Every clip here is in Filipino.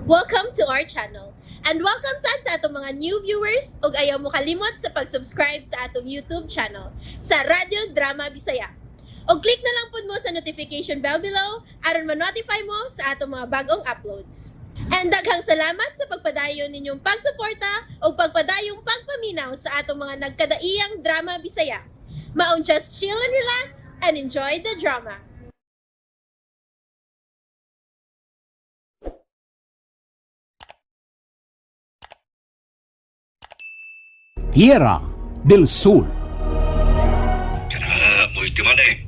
Welcome to our channel. And welcome sa atong mga new viewers ug ayaw mo kalimot sa pag-subscribe sa atong YouTube channel sa Radio Drama Bisaya. O click na lang pud mo sa notification bell below aron ma-notify mo sa atong mga bagong uploads. And daghang salamat sa pagpadayon ninyong pagsuporta o pagpadayong pagpaminaw sa atong mga nagkadaiyang Drama Bisaya. Maong just chill and relax and enjoy the drama. Tierra del Sur. Kana mo iti man eh.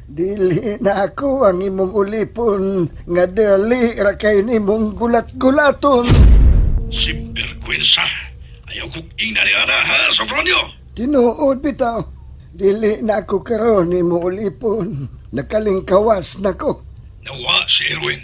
Dili na ako ang imong ulipon nga dali ra kay nimong gulat-gulaton. Simberkwinsa. Ayaw kong ina ni Ana ha, Sofronio. Tinuod bitaw. Dili na ako karon nimong ulipon. Nakalingkawas na ko. Nawa si Erwin.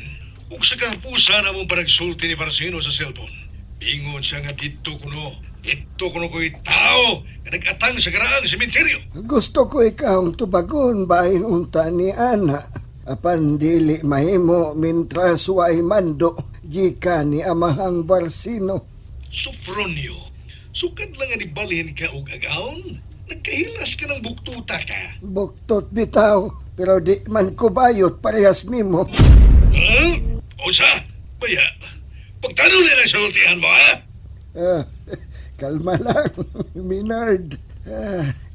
Ug sa kapusa na mong panagsulti ni Marcino sa cellphone. Ingon siya nga dito kuno ko'y tao nga nag-atang sa karaang sementeryo. Gusto ko ikaw tubagon bahin unta ni Ana. Apan dili mahimo mintras way mando gikan ni amahang Barsino. Sofronio, sukad lang nga nibalhin ka og agaon. Nagkahilas ka ng buktuta ka. Buktot bitaw, pero di man ko bayot parehas nimo. O sa? Baya, pagtanong nila sa ultihan mo ha? Ah, kalma lang, Minard.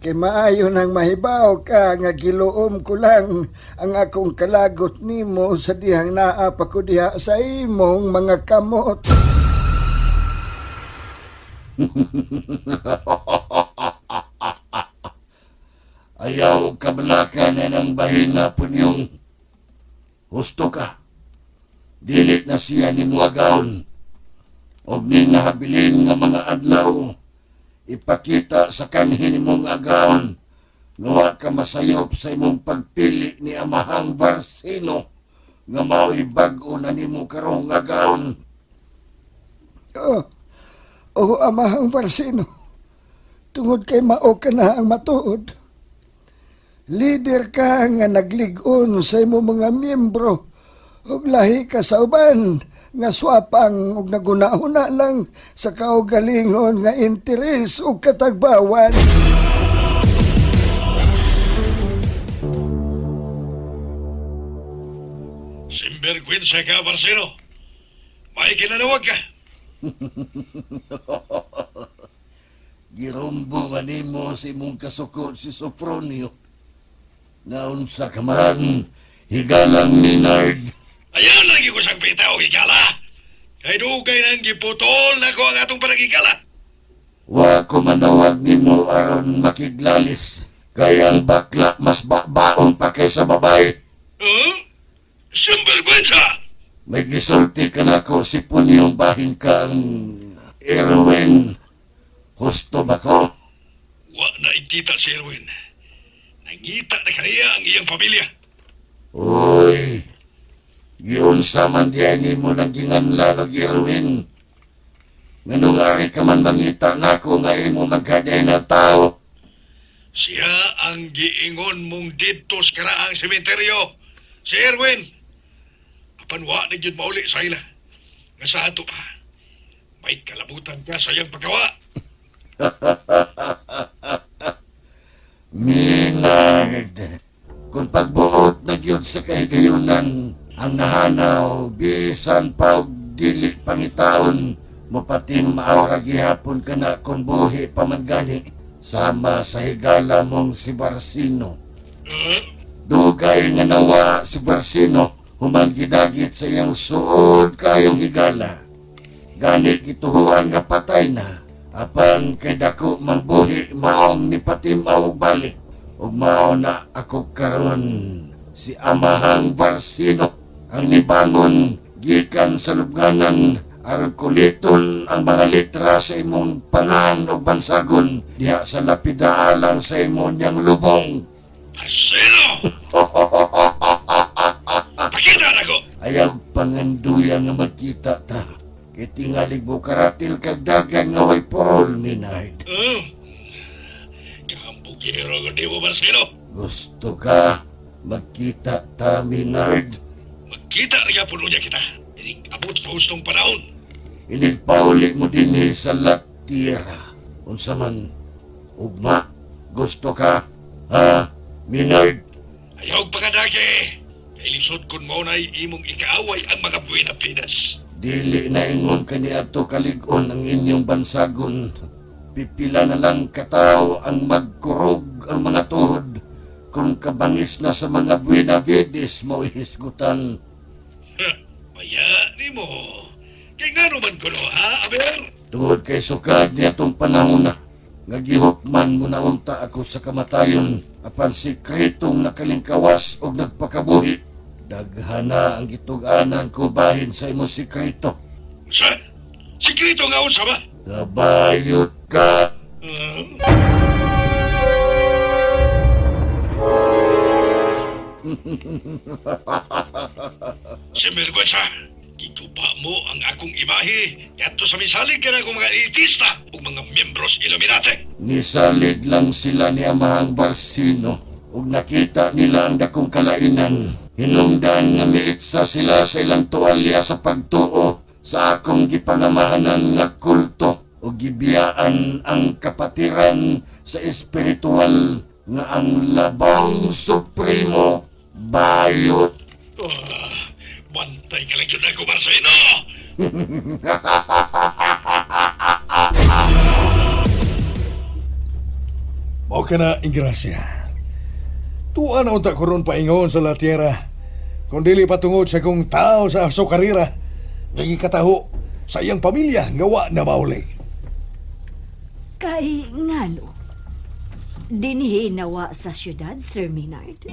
Kay maayo nang mahibaw ka nga giluom ko lang ang akong kalagot nimo sa dihang naa pa ko diha sa imong mga kamot. Ayaw kabalaka na ng bahina po niyong husto ka. Dilit na siya ni Muagaon. O ni nahabilin nga mga adlaw, ipakita sa kanhin mong agaon, ngawa ka masayop sa imong pagpili ni amahang Barsino, nga mao'y bag-o na ni mo karong agaon. Amahang Barsino, tungod kay mao ka na ang matuod. Leader ka nga naglig-on sa imong mga miyembro, ug lahi ka sa uban, nga swapang ug nagunahuna lang sa kaugalingon nga interes ug katagbawan. Simberkwinsa ka, Marcino. May kinanawag ka. Girombo man nimo si imong kasukot si Sofronio. Naunsa ka man, higalang Minard. Ayaw na lagi ko sang pita o gigala. Kay dugay nang giputol na ko ang atong panagigala. Wa ko manawag nimo aron makiglalis. Kaya ang bakla mas bakbaon pa kaysa babae. Huh? Simberkwinsa! May gisulti ka na ko si Punyong bahin kang Erwin. Husto ba ko? Wa na itita si Erwin. Nangita na kaniya ang iyang pamilya. Uy, yun sa man diyan mo nang ginganla ng Erwin. Nganungari ka man mangita na ko nga imo magkaday na tao. Siya ang giingon mong dito sa karaang sementeryo. Si Erwin. Apan wa na yun mauli sa ila. Nga sa ato pa. May kalabutan ka sa iyang pagkawa. Minard, kung pagbuot na gyud sa kahigayunan, ang nahanaw, bisan pa og dili pangitaon, mapatim maura gihapon ka na kung buhi pa man gani, sama sa higala mong si Barsino. Dugay nga nawa si Barsino, humangidagit sa iyang suod kayong higala. Gani gituhuan nga patay na, apan kay dako magbuhi maong ni patimaw balik. Ug mao na ako karon si amahang Barsino ang nibangon gikan sa lubnganan aron kuliton ang mga letra sa imong pangan o bansagon diha sa lapidaalang sa imong niyang lubong. Sino? Pakita na ko! Ayaw panganduya nga magkita ta. Kay tingalig mo karatil kag dagan nga way porol, Minard. Kambugiro ko di mo, Marcelo. Gusto ka magkita ta, Minard? Kita rin po niya kita. Abot sa hustong panahon. Inigpauli mo din sa Latira. Unsa man, ugma, gusto ka? Ha, Minard? Ayaw pagkadake. Kay lisod kun mo na'y imong ikaaway ang mga buwina pinas. Dili na ingon kaniadto kalig-on ang inyong bansagon. Pipila na lang katao ang magkurog ang mga tuhod. Kung kabangis na sa mga buenavides mo ihisgutan. Ha, maya ni mo. Kay nga naman ko no, ha, Aber? Tungod kay sukad niya tong panahon na. Ngagihukman mo na unta ako sa kamatayon. Apan sikretong nakalingkawas o nagpakabuhi. Daghana ang gituganan ko bahin sa imo sikreto. Sa? Sikrito nga unsa ba? Kabayot ka. Sinvergüenza, gituba mo ang akong imahe yato sa misalig ka na akong mga elitista o mga miyembros Illuminati. Nisalig lang sila ni Amahang Barsino ug nakita nila ang dakong kalainan. Hinungdan nga miitsa sila sa ilang tuwalya sa pagtuo sa akong gipangamahanan nga kulto o gibiyaan ang kapatiran sa espiritual nga ang labang supremo bayot. Bantay ka lang yun ako, Marcelo. Mao ka na, Ingrasya. Tuan na unta ko ron paingon sa Latira. Kung dili patungod sa kong tao sa Socarira, naging sa iyang pamilya ngawa na mauli. Kay ngano, dinhi nawa sa syudad, Sir Minard.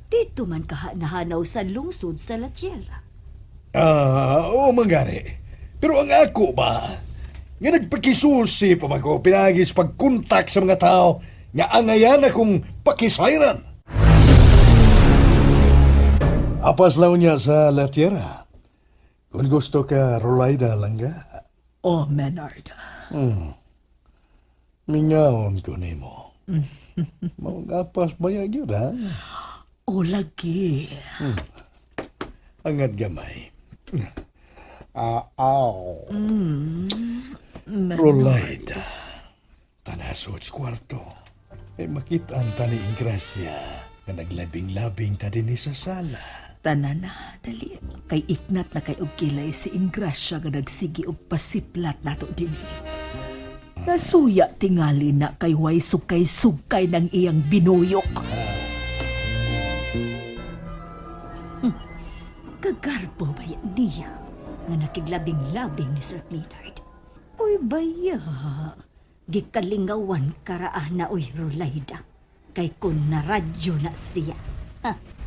Dito man kahanahanaw sa lungsod sa Latira. Oo, manggani. Pero ang ako ba, nga nagpakisusi pa man ko pinagis pagkontak sa mga tao nga angayan akong pakisayran. Apas lang niya sa Latira. Kung gusto ka, Rolaida langga. Oh, Menard. Mingaon ko nimo. Mga apas bayag yun, ha? O lagi. Angad gamay. Rolaida. Tanasod sa kwarto. Ay makita ang tani Ingrasya na naglabing-labing ta din sa sala. Tanana, dali. Kay iknat na kay og kilay si Ingrasya nga nagsigi og pasiplat nato din. Nasuya tingali na kay way sukay-sukay ng iyang binuyok. Kagarbo ba yan niya nga nakiglabing-labing ni Sir Minard? Uy, baya. Gikalingawan karaah na uy, Rolaida. Kay kun na radyo na siya.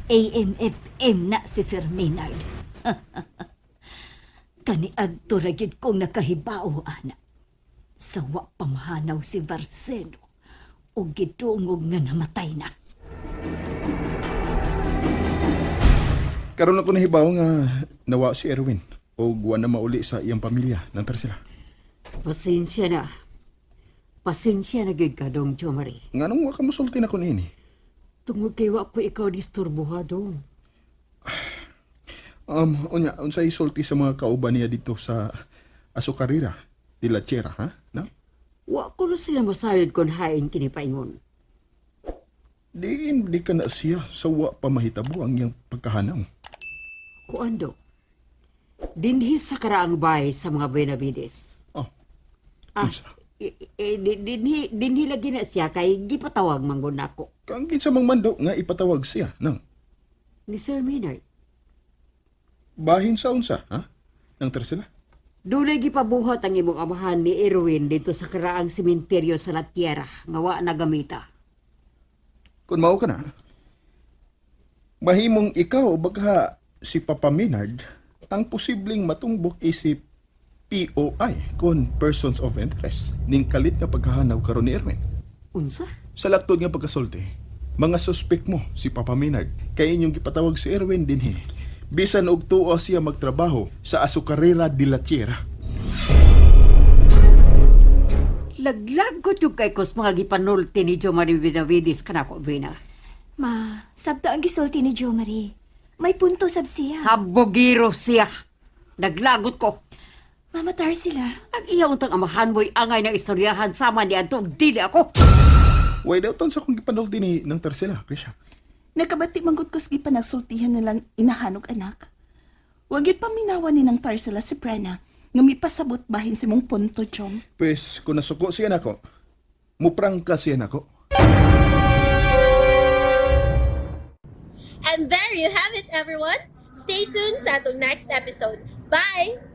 AM/FM na si Sir Minard. Kaniadto ragid kong nakahibao, ana. Sawa pamahanaw si Barceno o gidungog nga namatay na. Karon ako nahibaw nga nawa si Erwin o guwan na mauli sa iyang pamilya ng Tarsila. Pasensya na. Pasensya na gid ka dong, Jomari. Nganong wa ka musulti na ko niini? Tungod kay wa ko ikaw disturbuha dong. Unsay isulti sa mga kauban niya dito sa Azucarera, de la Tierra, ha? No? Wa ko na sila masayod kon hain kini paingon. Di ka na siya sa wa pa mahitabo ang iyang pagkahanaw. Kuando? Dinhi sa karaang bay sa mga Benavides. Oh, unsa? Dinhi lagi na siya kay gipatawag manggon nako. Kang kinsa mang mando nga ipatawag siya, nang? Ni Sir Minard. Bahin sa unsa, ha? Ng Tarsila? Dunay gipabuhat ang imong amahan ni Erwin dito sa karaang sementeryo sa La Tierra nga wa nagamita. Kung mao ka na, mahimong ikaw baka si Papa Minard ang posibleng matumbok isip POI kon persons of interest ning kalit nga paghahanaw karon ni Erwin. Unsa? Sa laktod nga pagkasulti, mga suspect mo si Papa Minard kay inyong gipatawag si Erwin dinhi. Bisan og tuo siya magtrabaho sa Azucarera de la Tierra. Laglagot yung kay kos mga gipanulti ni Jomari Benavides kanako, Vina. Ma, sabta ang gisulti ni Jo Marie. May punto sab siya. Habogiro siya. Naglagot ko. Mamatar sila. Ang iyang untang amahan mo'y angay ng istoryahan sama ni Anto, dili ako. Way daw ton sa kong gipanol din ng Tarsila, Krisha. Nakabati manggod ko sige pa nagsultihan nilang inahanog anak. Wag yun paminawan ni ng Tarsila si Prana nga may pasabot bahin si mong punto, Chom. Pues, kung nasuko siya nako, muprang ka siya nako. And there you have it, everyone. Stay tuned sa atong next episode. Bye!